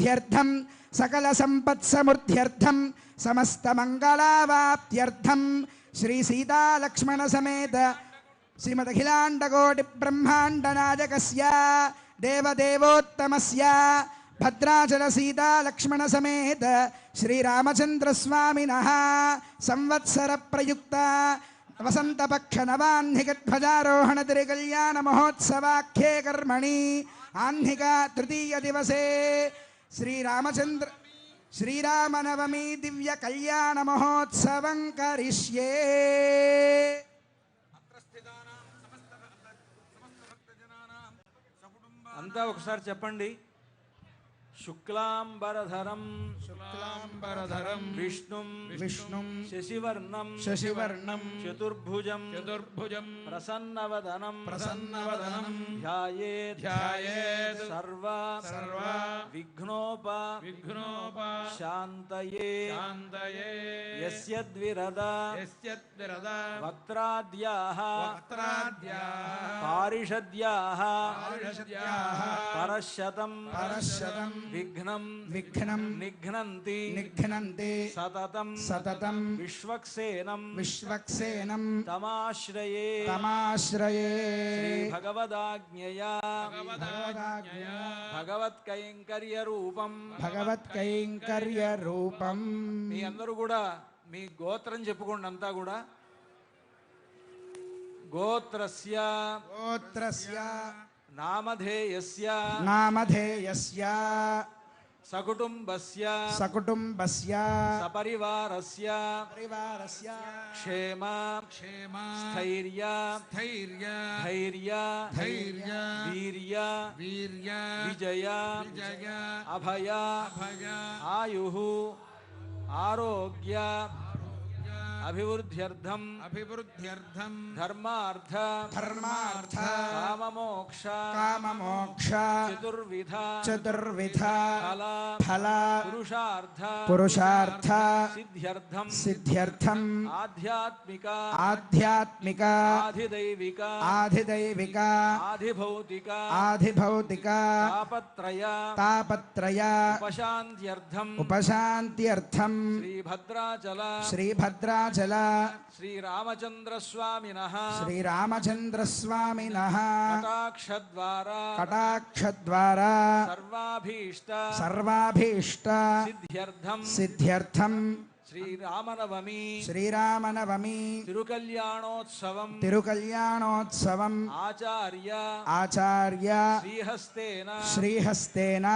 सिद्ध्यर्थं सकल संपत्समुद्ध्यर्थं समस्त मंगलावाप्त्यर्थं श्री सीता लक्ष्मण समेत श्रीमदखिलाण्डकोटि ब्रह्माण्ड नायकस्य देवदेवोत्तमस्य भद्राचल सीता लक्ष्मण समेत श्रीरामचंद्र स्वामिनः संवत्सर प्रयुक्त वसंत पक्ष नवाह्निकध्वजारोहण तिरुकल्याण महोत्सवाख्ये कर्मणि आह्निका तृतीय दिवसे श्रीरामचंद्र श्रीरामनवमी दिव्य कल्याण महोत्सवं करिष्ये। अंता ఒకసారి చెప్పండి शुक्लांबरधरं विष्णुं शशिवर्णं चतुर्भुजं प्रसन्नवदनं ध्यायेत् सर्व विघ्नोपशान्तये यस्यद्विरदा वक्त्राद्याः पारिषद्याः परशतं विघ्नं निघ्नन्ति सततं विश्वक्सेनं तमाश्रये श्री भगवदाज्ञया भगवत्कैंकर्यरूपं మీ అందరూ కూడా మీ గోత్రం చెప్పుకోండి అంతా కూడా గోత్రస్య నామధేయస్య సకుటుంబస్య సపరివారస్య క్షేమ స్థైర్య ధైర్య వీర్య విజయ అభయ ఆయుః ఆరోగ్య अभिवृद्ध्यर्थं धर्मार्थ काममोक्ष चतुर्विध फल पुरुषार्थ सिद्ध्यर्थं आध्यात्मिक आधिदैविक आधिभौतिक तापत्रय उपशान्त्यर्थं श्रीभद्राचल श्रीरामचंद्र स्वामिनः कटाक्षद्वारा सर्वाभीष्ट सिद्ध्यर्थं श्रीरामनवमी तिरुकल्याणोत्सवम् आचार्य श्रीहस्तेन